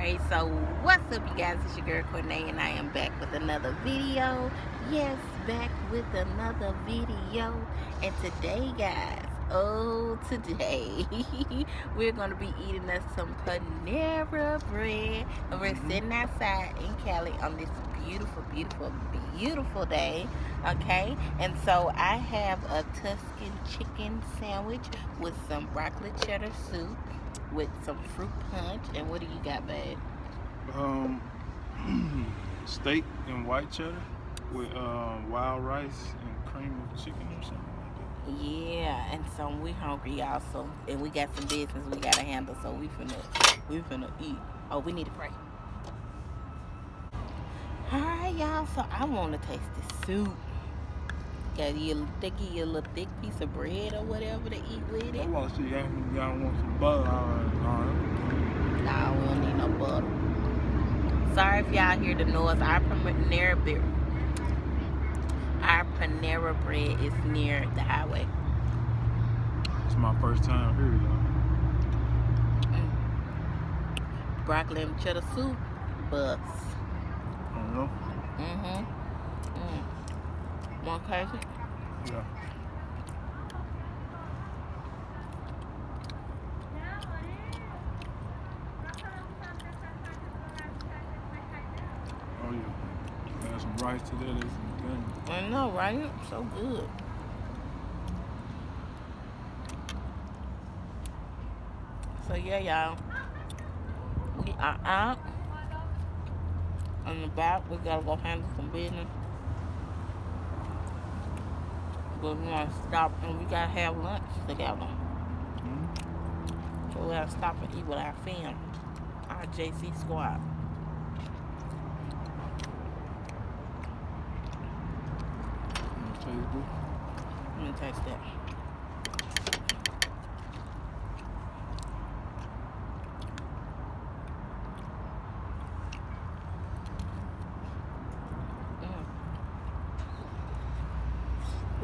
Alright, so what's up, you guys? It's your girl Courtenay, and I am back with another video. Yes, back with another video. And today, guys, today we're gonna be eating us some Panera bread. And we're sitting outside in Cali on this beautiful, beautiful, beautiful day. Okay, and so I have a Tuscan chicken sandwich with some broccoli cheddar soup, with some fruit punch. And what do you got, babe? Steak and white cheddar with wild rice and cream of chicken or something like that. Yeah, and so we hungry, y'all. So, and we got some business we gotta handle. So we finna eat. Oh, we need to pray. All right, y'all. So I want to taste the soup. They give you a little thick piece of bread or whatever to eat with it. I want to see y'all want some butter. Nah, we don't need no butter. Sorry if y'all hear the noise. Our Panera bread is near the highway. It's my first time here, y'all. Broccoli and cheddar soup, bus. I don't know. Want to taste it? Yeah. Oh yeah. Add some rice to that. I know, right? So good. So yeah, y'all. We are out. On the back, we gotta go handle some business. But we want to stop and we gotta have lunch together. So we gotta stop and eat with our fam, our JC squad. Let me taste that.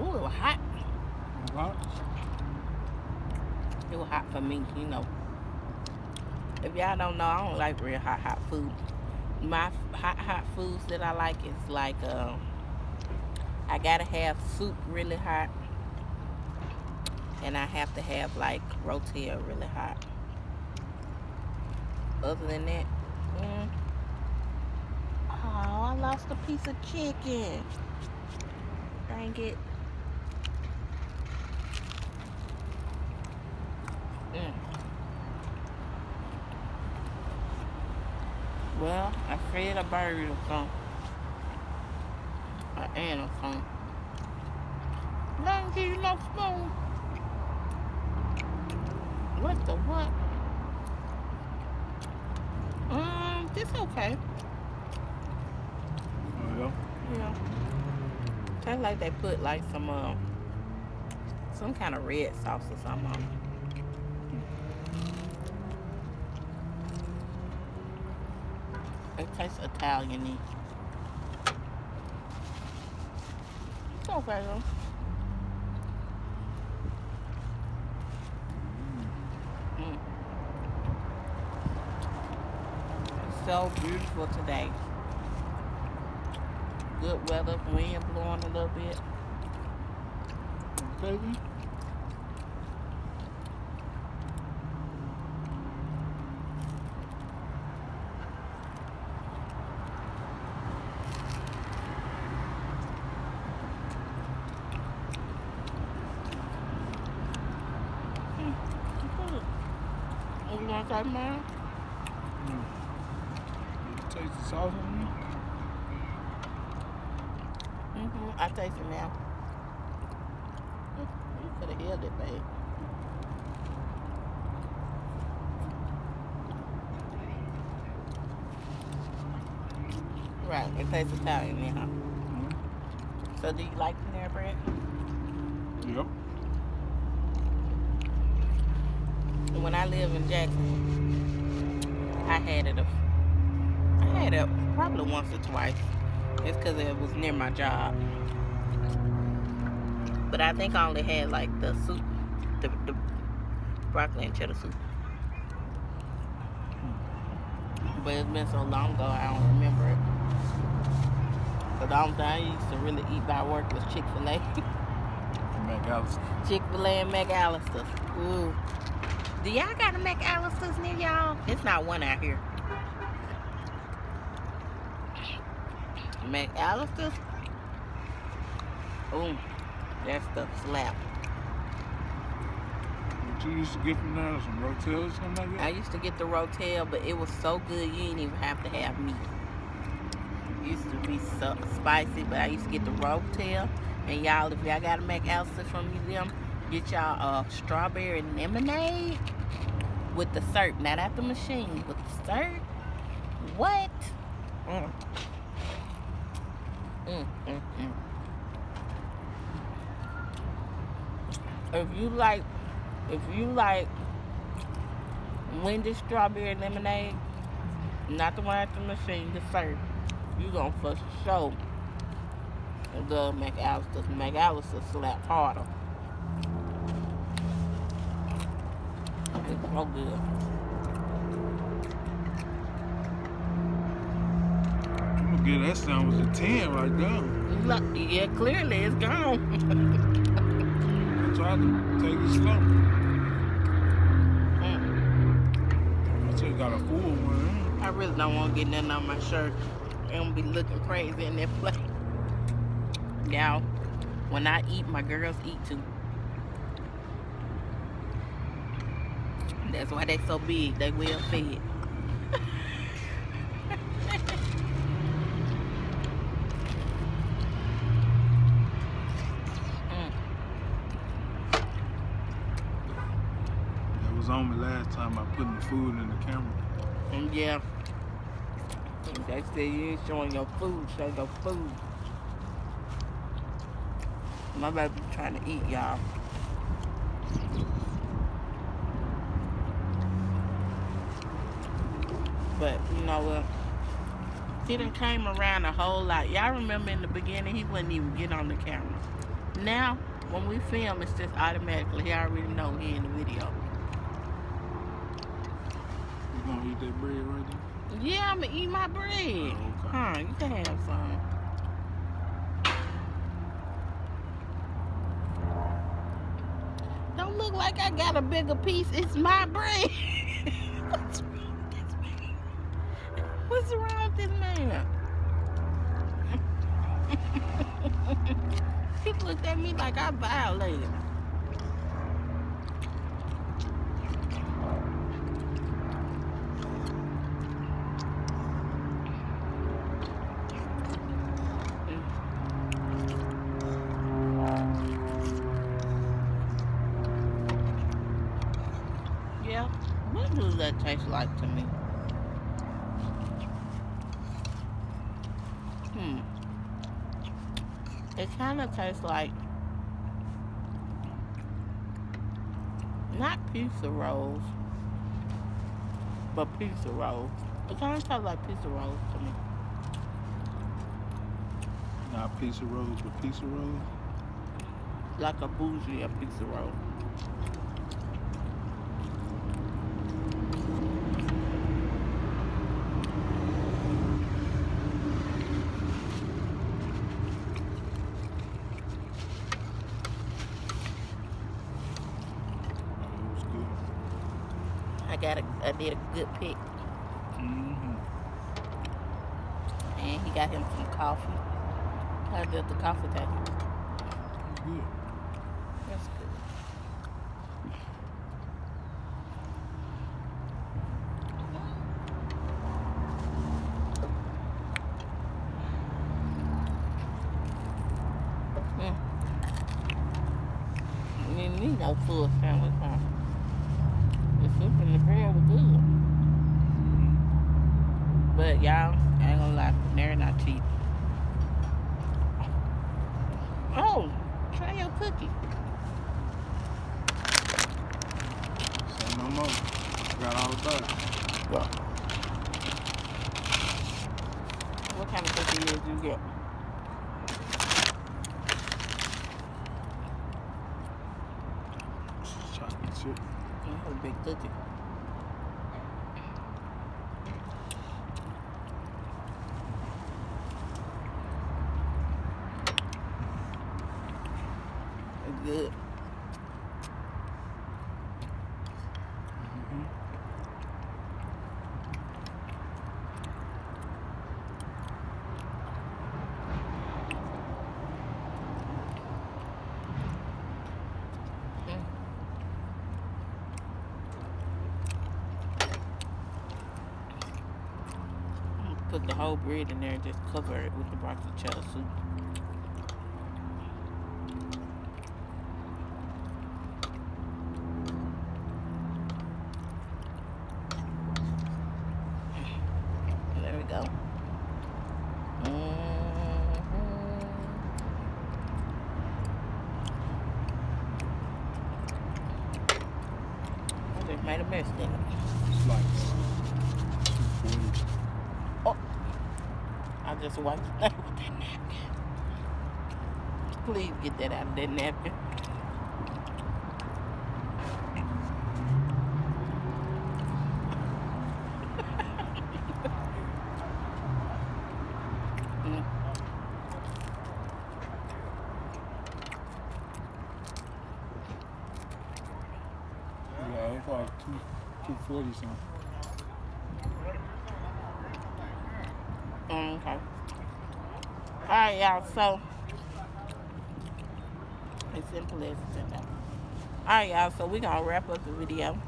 Ooh, it was hot. What? It was hot for me, you know. If y'all don't know, I don't like real hot food. My hot foods that I like is like, I gotta have soup really hot. And I have to have like rotel really hot. Other than that, oh, I lost a piece of chicken. Dang it. Well, I fed a bird or something. An ant or something. Let me give you no spoon. What the what? This okay. Oh yeah? Yeah. Tastes like they put like some kind of red sauce or something on it. It tastes Italian-y. It's okay though. It's so beautiful today. Good weather, wind blowing a little bit. Baby? You want that, man? You taste the sauce on me? I taste it now. You could have held it, babe. Right, it tastes Italian now, huh? So do you like Panera bread? Yep. When I lived in Jackson, I had it probably once or twice. It's because it was near my job. But I think I only had like the soup, the broccoli and cheddar soup. But it's been so long ago, I don't remember it. So the only thing I used to really eat by work was Chick-fil-A. McAllister. Chick-fil-A and McAllister's. Ooh. Do y'all got a McAllister's near y'all? It's not one out here. McAllister's? Ooh. That stuff slap. What you used to get from there? Some Rotel or something like that? I used to get the Rotel, but it was so good you didn't even have to have meat. It used to be so spicy, but I used to get the Rotel. And y'all, if y'all got a McAllister from them, get y'all a strawberry lemonade with the syrup. Not at the machine, with the syrup. What? Mm. Mm, mm, mm. If you like Wendy's strawberry lemonade, not the one at the machine, the syrup, you gonna for sure the McAllister. McAllister slap harder. It's so good. I'm gonna give that sandwich a 10 right there. Look, yeah, clearly it's gone. I tried to take it slow. I still got a full one. I really don't want to get nothing on my shirt. I'm gonna be looking crazy in that plate. Y'all, when I eat, my girls eat too. That's why they so big. They well fed. That was on me last time I put the food in the camera. And yeah, they say you ain't showing your food. Show your food. My baby trying to eat, y'all. But you know what? He done came around a whole lot. Y'all remember in the beginning he wouldn't even get on the camera. Now, when we film, it's just automatically. He already know he in the video. You gonna eat that bread right there? Yeah, I'ma eat my bread. Oh, okay. Huh, you can have some. Don't look like I got a bigger piece. It's my bread. What's wrong with this man? He looked at me like I violated him. Yeah, what does that taste like to me? It kind of tastes like, not pizza rolls, but pizza rolls. It kind of tastes like pizza rolls to me. Not pizza rolls, but pizza rolls? Like a bougie a pizza roll. I did a good pick. And he got him some coffee. How did the coffee taste? Good. That's good. You didn't need no full sandwich, huh? The soup and the bread were good. But y'all, I ain't gonna lie, Panera not cheap. Oh, try your cookie. Say no more. Got all the butter. What kind of cookie did you get? Chocolate chip. Oh, big cookie. good. Mm-hmm. Put the whole bread in there and just cover it with the broccoli cheddar soup. There we go. I just made a mess, didn't it? It's like 240. Oh, I just wiped it out with that napkin. Please get that out of that napkin. Yeah, it's like 240 something. Okay. Alright, y'all, so it's simple as that. Alright, y'all, so we're gonna wrap up the video.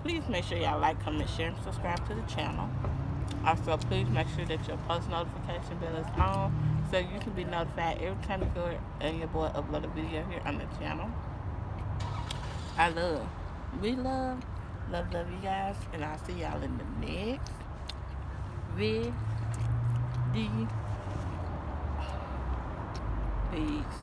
Please make sure y'all like, comment, share, and subscribe to the channel. Also, please make sure that your post notification bell is on so you can be notified every time you go and your boy upload a video here on the channel. We love you guys, and I'll see y'all in the next video. Peace.